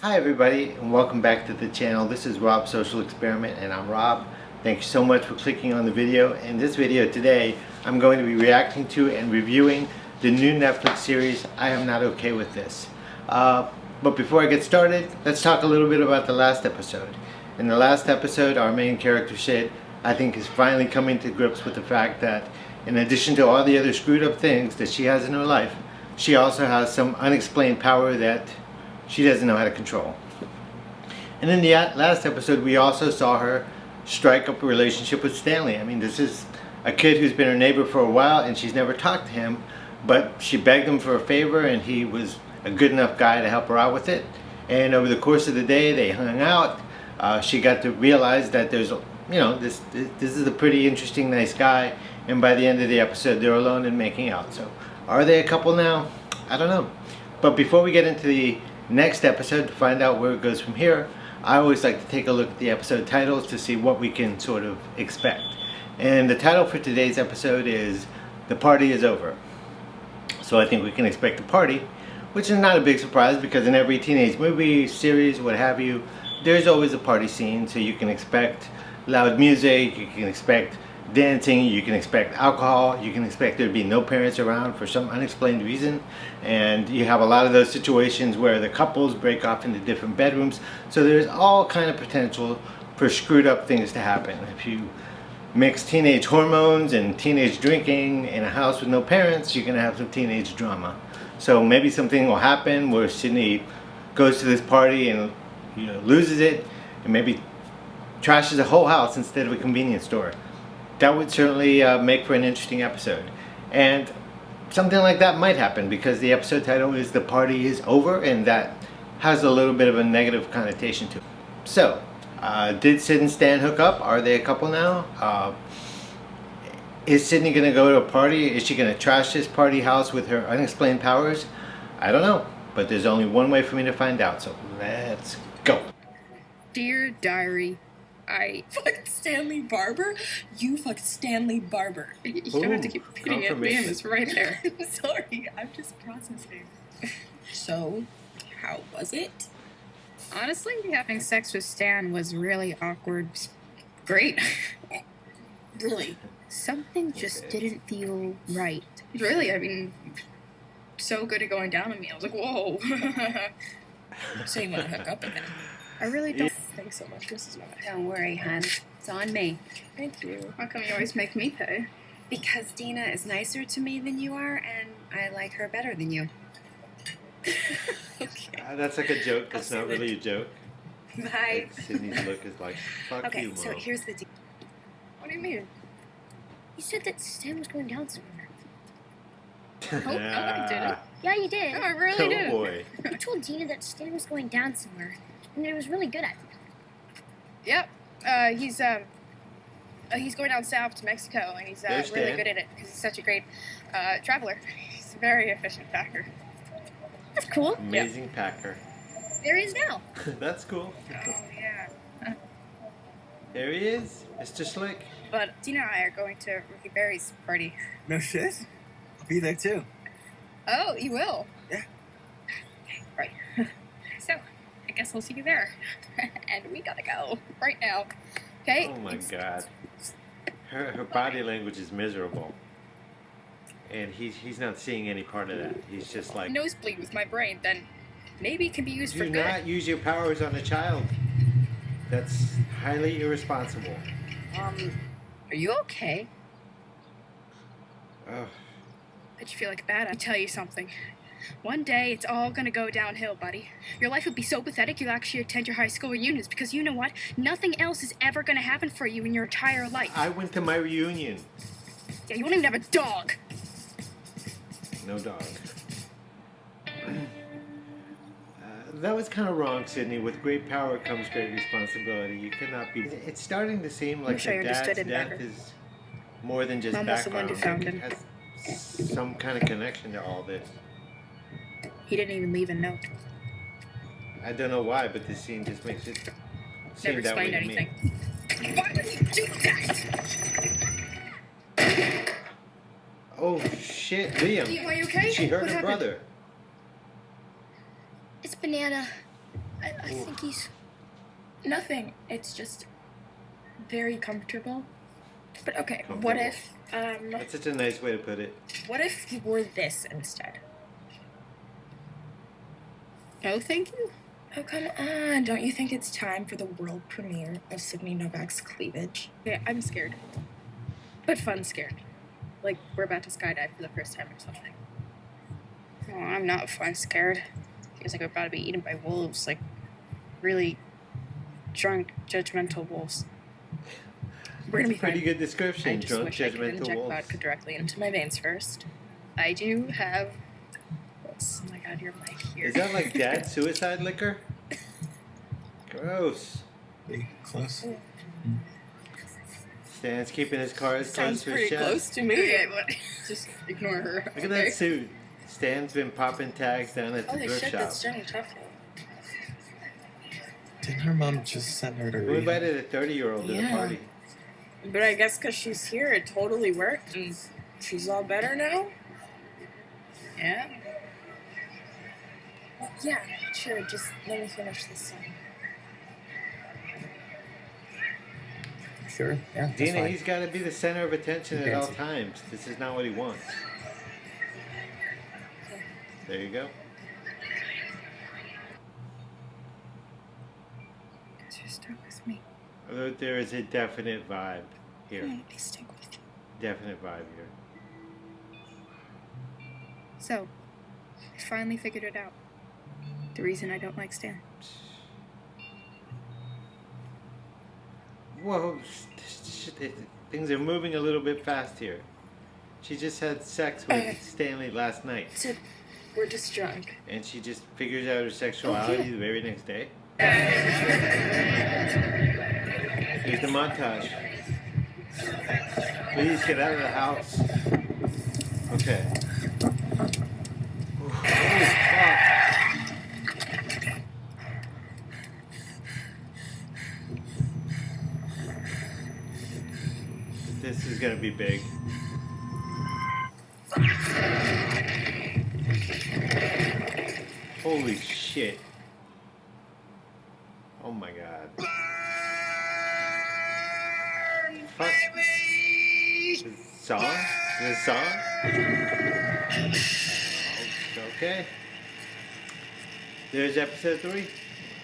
Hi everybody, and welcome back to the channel. This is Rob's Social Experiment, and I'm Rob. Thank you so much for clicking on the video. In this video today, I'm going to be reacting to and reviewing the new Netflix series, I Am Not Okay With This. But before I get started, let's talk a little bit about the last episode. In the last episode, our main character, Syd, I think is finally coming to grips with the fact that in addition to all the other screwed up things that she has in her life, she also has some unexplained power that she doesn't know how to control. And in the last episode, we also saw her strike up a relationship with Stanley. I mean, this is a kid who's been her neighbor for a while, and she's never talked to him, but she begged him for a favor, and he was a good enough guy to help her out with it. And over the course of the day, they hung out. She got to realize that there's, this is a pretty interesting, nice guy. And by the end of the episode, they're alone and making out. So, are they a couple now? I don't know. But before we get into the next episode to find out where it goes from here, I always like to take a look at the episode titles to see what we can sort of expect. And the title for today's episode is The Party Is Over. So I think we can expect a party, which is not a big surprise because in every teenage movie, series, what have you, there's always a party scene. So you can expect loud music, you can expect dancing, you can expect alcohol, you can expect there to be no parents around for some unexplained reason, and you have a lot of those situations where the couples break off into different bedrooms. So there's all kind of potential for screwed up things to happen. If you mix teenage hormones and teenage drinking in a house with no parents, you're gonna have some teenage drama. So maybe something will happen where Sydney goes to this party and loses it, and maybe trashes a whole house instead of a convenience store. That would certainly make for an interesting episode. And something like that might happen because the episode title is The Party Is Over, and that has a little bit of a negative connotation to it. So, did Syd and Stan hook up? Are they a couple now? Is Sydney going to go to a party? Is she going to trash this party house with her unexplained powers? I don't know, but there's only one way for me to find out, so let's go. Dear Diary, I fucked Stanley Barber? You fucked Stanley Barber. You don't have to keep repeating it, man. It's right there. I'm sorry. I'm just processing. So, how was it? Honestly, having sex with Stan was really awkward. Great. Really? Something just didn't feel right. Really? I mean, so good at going down on me. I was like, whoa. So you want to hook up again? I really don't. Thanks so much. This is not. Don't worry, hon. It's on me. Thank you. How come you always make me pay? Because Dina is nicer to me than you are, and I like her better than you. Okay. That's like a joke. It's not really a joke. Bye. Like Sydney's look is like, fuck Okay, you, Mom. so here's the deal. What do you mean? You said that Stan was going down somewhere. Oh, I didn't. Yeah, you did. No, I really Oh did. boy. You told Dina that Stan was going down somewhere, and that it was really good at it. Yep. He's going down south to Mexico, and he's There's really Stan. good at it because he's such a great traveler. He's a very efficient packer. That's cool. Amazing packer. There he is now. That's cool. Oh yeah. There he is, Mr. Slick. But Dina and I are going to Ricky Berry's party. No shit. I'll be there too. Oh, you will? Yeah. Okay, right. So, I guess I'll see you there. And we gotta go right now. Okay? Oh my God. Her body language is miserable. And he's not seeing any part of that. He's just like, Nosebleed with my brain, then maybe it can be used for do good. not use your powers on a child. That's highly irresponsible. Are you okay? Ugh. Bet you feel like a bad. I'll tell you something. One day, it's all gonna go downhill, buddy. Your life would be so pathetic you'll actually attend your high school reunions because you know what? Nothing else is ever gonna happen for you in your entire life. I went to my reunion. Yeah, you won't even have a dog. No dog. That was kind of wrong, Sydney. With great power comes great responsibility. You cannot be... It's starting to seem like Wish I the dad's understood it death better. is more than just Mom was the one background. who found It him. has some kind of connection to all this. He didn't even leave a note. I don't know why, but this scene just makes it seem Never that way explained to me. anything. Why would you do that? Oh shit, Liam. Liam, are you okay? She hurt What her happened? brother. It's Banana. I think he's... Nothing. It's just very comfortable. But okay, Comfortable. what if, That's such a nice way to put it. what if you wore this instead? No, thank you. Oh, come on. Don't you think it's time for the world premiere of Sydney Novak's cleavage? Yeah, I'm scared. But fun scared. Like we're about to skydive for the first time or something. Oh, I'm not fun scared. Feels like we're about to be eaten by wolves, like really drunk, judgmental wolves. We're gonna be Pretty fine. good description. I just Drunk, wish I could judgmental inject wolves. vodka directly into my veins first. I do have this. Oh my god, your mic here. Is that like dad's suicide liquor? Gross. Pretty close. Stan's keeping his cards close Sounds to his pretty chest. close to me. Okay, but just ignore her. Look at that suit. Stan's been popping tags down at the Holy thrift shit, shop. that's Jenny Tuffle. Didn't her mom just send her to We rehab? invited a 30-year-old to the Yeah. party. But I guess because she's here, it totally worked, and she's all better now? Yeah. Yeah, sure, just let me finish this song. Sure, yeah, that's Dina, fine. he's got to be the center of attention at all Fancy. times. This is not what he wants. There you go. Guys are stuck with me. There is a definite vibe here. Please stick with you. Definite vibe here. So, I finally figured it out. The reason I don't like Stan. Whoa, things are moving a little bit fast here. She just had sex with Stanley last night, Sid, we're just drunk. and she just figures out her sexuality the very next day. Here's the montage. Please get out of the house. Okay. Ooh, holy fuck. This is gonna be big. Holy shit. Oh my god. Fuck. This song? This song? Okay. There's episode 3.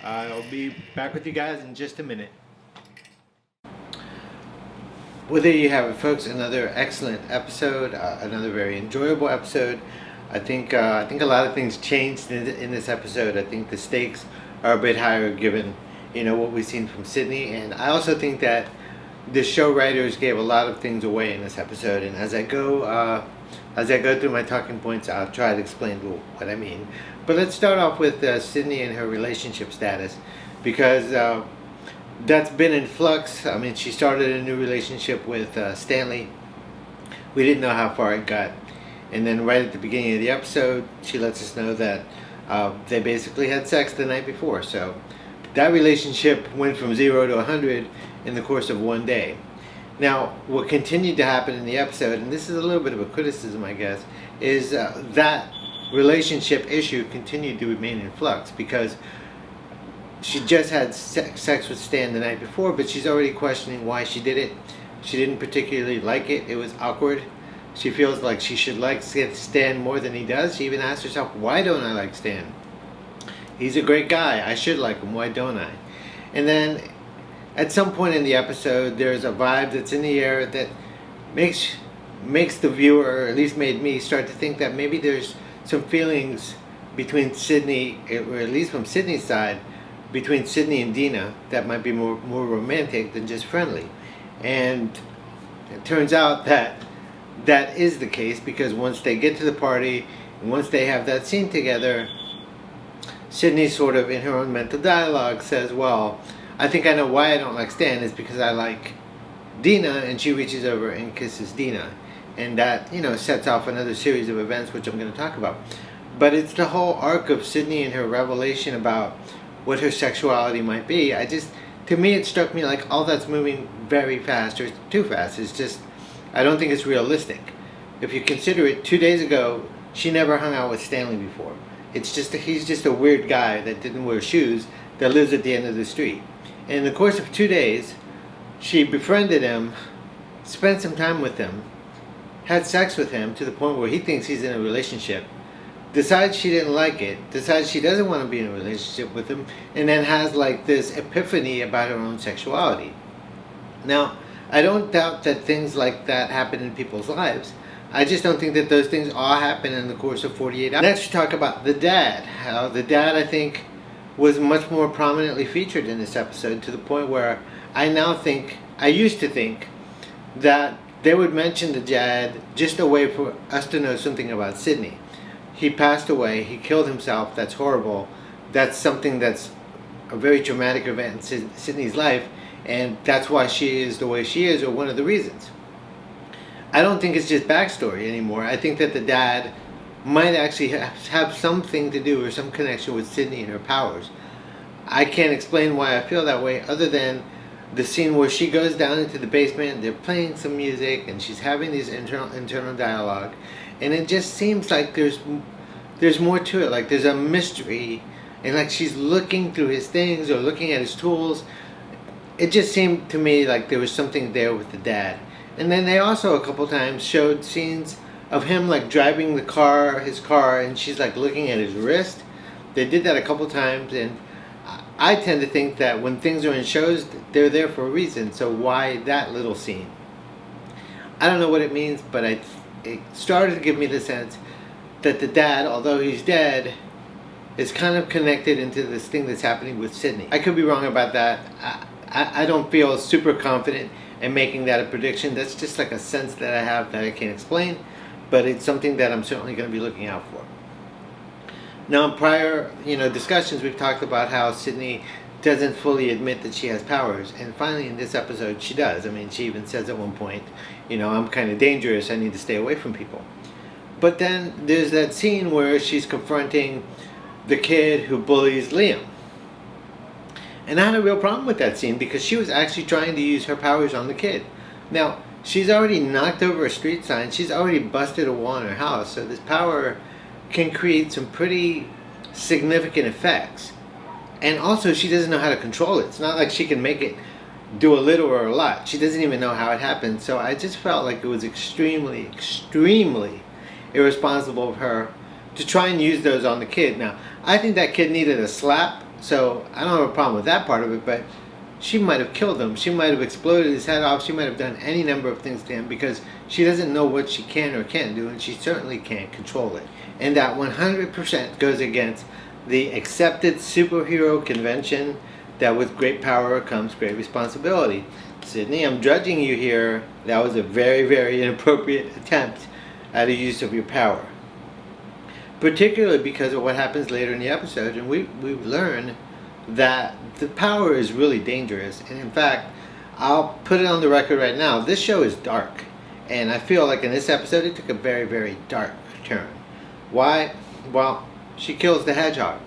I'll be back with you guys in just a minute. Well, there you have it, folks. Another excellent episode. Another very enjoyable episode. I think a lot of things changed in this episode. I think the stakes are a bit higher given, what we've seen from Sydney, and I also think that the show writers gave a lot of things away in this episode. And as I go through my talking points, I'll try to explain what I mean. But let's start off with Sydney and her relationship status, because that's been in flux. I mean, she started a new relationship with Stanley. We didn't know how far it got. And then right at the beginning of the episode, she lets us know that they basically had sex the night before. So that relationship went from 0 to 100 in the course of one day. Now, what continued to happen in the episode, and this is a little bit of a criticism, I guess, is that relationship issue continued to remain in flux, because she just had sex with Stan the night before, but she's already questioning why she did it. She didn't particularly like it. It was awkward. She feels like she should like Stan more than he does. She even asks herself, why don't I like Stan? He's a great guy. I should like him. Why don't I? And then at some point in the episode, there's a vibe that's in the air that makes the viewer, or at least made me, start to think that maybe there's some feelings between Sydney, or at least from Sydney's side, between Sydney and Dina that might be more romantic than just friendly. And it turns out that is the case, because once they get to the party, and once they have that scene together, Sydney sort of, in her own mental dialogue, says, well, I think I know why I don't like Stan, is because I like Dina, and she reaches over and kisses Dina. And that, sets off another series of events, which I'm going to talk about. But it's the whole arc of Sydney and her revelation about what her sexuality might be. To me, it struck me like all that's moving very fast, or too fast. It's just, I don't think it's realistic. if you consider it, 2 days ago, she never hung out with Stanley before. It's just he's just a weird guy that didn't wear shoes that lives at the end of the street. And in the course of 2 days, she befriended him, spent some time with him, had sex with him to the point where he thinks he's in a relationship, decides she didn't like it, decides she doesn't want to be in a relationship with him, and then has like this epiphany about her own sexuality. Now, I don't doubt that things like that happen in people's lives. I just don't think that those things all happen in the course of 48 hours. Next, we talk about the dad. How the dad, I think, was much more prominently featured in this episode, to the point where I used to think that they would mention the dad just a way for us to know something about Sydney. He passed away, he killed himself, that's horrible. That's something that's a very traumatic event in Sydney's life, and that's why she is the way she is, or one of the reasons. I don't think it's just backstory anymore. I think that the dad might actually have something to do or some connection with Sydney and her powers. I can't explain why I feel that way, other than the scene where she goes down into the basement, they're playing some music, and she's having these internal dialogue, and it just seems like there's more to it. Like there's a mystery, and like she's looking through his things or looking at his tools. It just seemed to me like there was something there with the dad. And then they also a couple times showed scenes of him like driving his car, and she's like looking at his wrist. They did that a couple times, and I tend to think that when things are in shows, they're there for a reason. So why that little scene? I don't know what it means, but it started to give me the sense that the dad, although he's dead, is kind of connected into this thing that's happening with Sydney. I could be wrong about that. I don't feel super confident in making that a prediction. That's just like a sense that I have that I can't explain, but it's something that I'm certainly going to be looking out for. Now, in prior discussions, we've talked about how Sydney doesn't fully admit that she has powers, and finally in this episode she does. I mean, she even says at one point, I'm kind of dangerous, I need to stay away from people. But then there's that scene where she's confronting the kid who bullies Liam. And I had a real problem with that scene because she was actually trying to use her powers on the kid. Now, she's already knocked over a street sign. She's already busted a wall in her house. So this power can create some pretty significant effects. And also, she doesn't know how to control it. It's not like she can make it do a little or a lot. She doesn't even know how it happens. So I just felt like it was extremely, extremely irresponsible of her to try and use those on the kid. Now, I think that kid needed a slap. So I don't have a problem with that part of it, but she might have killed him. She might have exploded his head off. She might have done any number of things to him because she doesn't know what she can or can't do, and she certainly can't control it. And that 100% goes against the accepted superhero convention that with great power comes great responsibility. Sydney, I'm judging you here. That was a very, very inappropriate attempt at a use of your power. Particularly because of what happens later in the episode, and we learn that the power is really dangerous. And in fact, I'll put it on the record right now, this show is dark, and I feel like in this episode it took a very, very dark turn. Why? Well, she kills the hedgehog.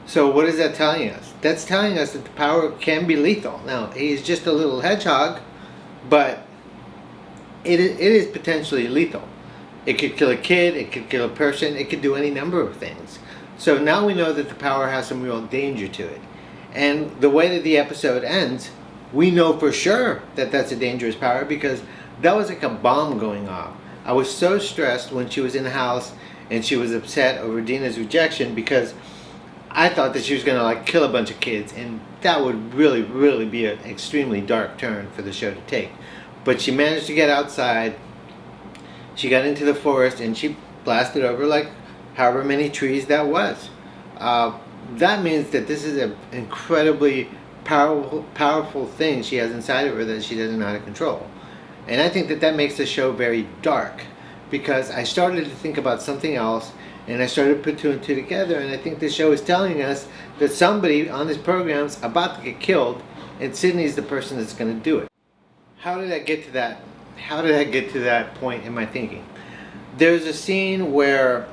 So what is that telling us? That's telling us that the power can be lethal. Now, he's just a little hedgehog, but it is potentially lethal. It could kill a kid, it could kill a person, it could do any number of things. So now we know that the power has some real danger to it. And the way that the episode ends, we know for sure that that's a dangerous power because that was like a bomb going off. I was so stressed when she was in the house and she was upset over Dina's rejection because I thought that she was going to like kill a bunch of kids, and that would really, really be an extremely dark turn for the show to take. But she managed to get outside. She got into the forest and she blasted over like however many trees that was. That means that this is an incredibly powerful thing she has inside of her that she doesn't know how to control. And I think that makes the show very dark because I started to think about something else and I started to put two and two together, and I think the show is telling us that somebody on this program is about to get killed and Sydney's the person that's going to do it. How did I get to that? How did I get to that point in my thinking? There's a scene where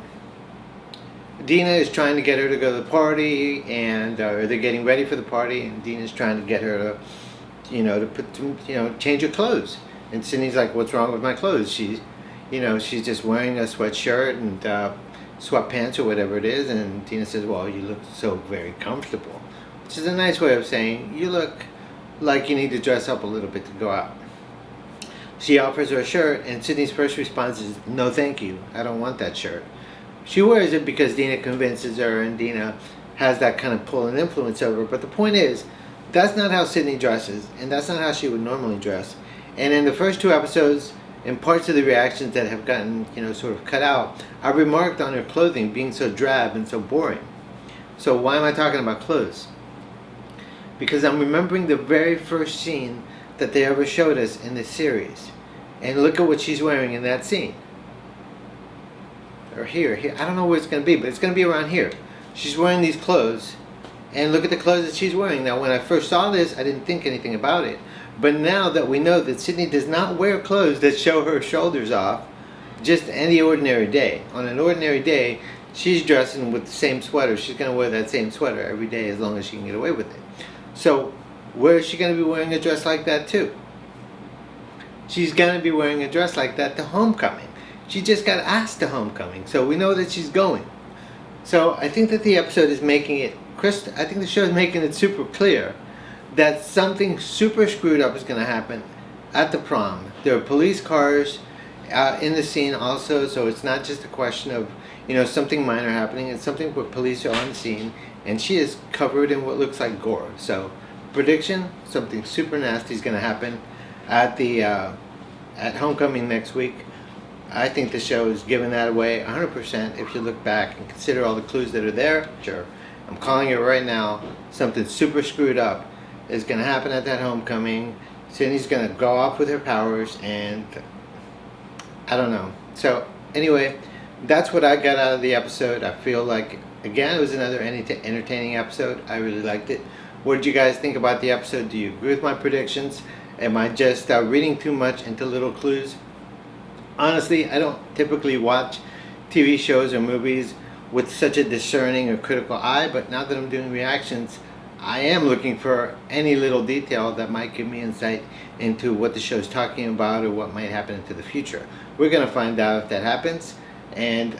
Dina is trying to get her to go to the party, and they're getting ready for the party, and Dina's trying to get her to, change her clothes. And Sydney's like, "What's wrong with my clothes?" She, you know, she's just wearing a sweatshirt and sweatpants or whatever it is, and Dina says, well, you look so very comfortable, which is a nice way of saying you look like you need to dress up a little bit to go out. She offers her a shirt, and Sydney's first response is, no thank you, I don't want that shirt. She wears it because Dina convinces her, and Dina has that kind of pull and influence over her. But the point is, that's not how Sydney dresses, and that's not how she would normally dress. And in the first 2 episodes, in parts of the reactions that have gotten, you know, sort of cut out, I remarked on her clothing being so drab and so boring. So why am I talking about clothes? Because I'm remembering the very first scene that they ever showed us in this series. And look at what she's wearing in that scene. Or here. I don't know where it's going to be, but it's going to be around here. She's wearing these clothes, and look at the clothes that she's wearing. Now, when I first saw this, I didn't think anything about it. But now that we know that Sydney does not wear clothes that show her shoulders off, just any ordinary day. On an ordinary day, she's dressing with the same sweater. She's going to wear that same sweater every day as long as she can get away with it. So, where is she going to be wearing a dress like that too? She's going to be wearing a dress like that to homecoming. She just got asked to homecoming, so we know that she's going. So I think that the episode is making it, I think the show is making it super clear that something super screwed up is going to happen at the prom. There are police cars in the scene also, so it's not just a question of, you know, something minor happening. It's something where police are on the scene, and she is covered in what looks like gore. So prediction, something super nasty is going to happen at the at homecoming next week. I think the show is giving that away 100% if you look back and consider all the clues that are there. Sure, I'm calling it right now. Something super screwed up is going to happen at that homecoming. Sydney's going to go off with her powers, and I don't know. So anyway, that's what I got out of the episode. I feel like, again, it was another entertaining episode. I really liked it. What did you guys think about the episode? Do you agree with my predictions? Am I just reading too much into little clues? Honestly, I don't typically watch TV shows or movies with such a discerning or critical eye, but now that I'm doing reactions, I am looking for any little detail that might give me insight into what the show's talking about or what might happen into the future. We're going to find out if that happens, and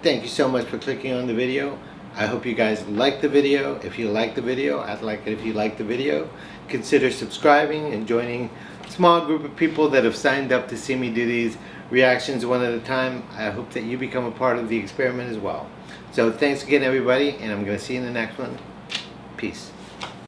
thank you so much for clicking on the video. I hope you guys like the video. If you like the video, I'd like it if you like the video. Consider subscribing and joining a small group of people that have signed up to see me do these reactions one at a time. I hope that you become a part of the experiment as well. So thanks again, everybody, and I'm going to see you in the next one. Peace.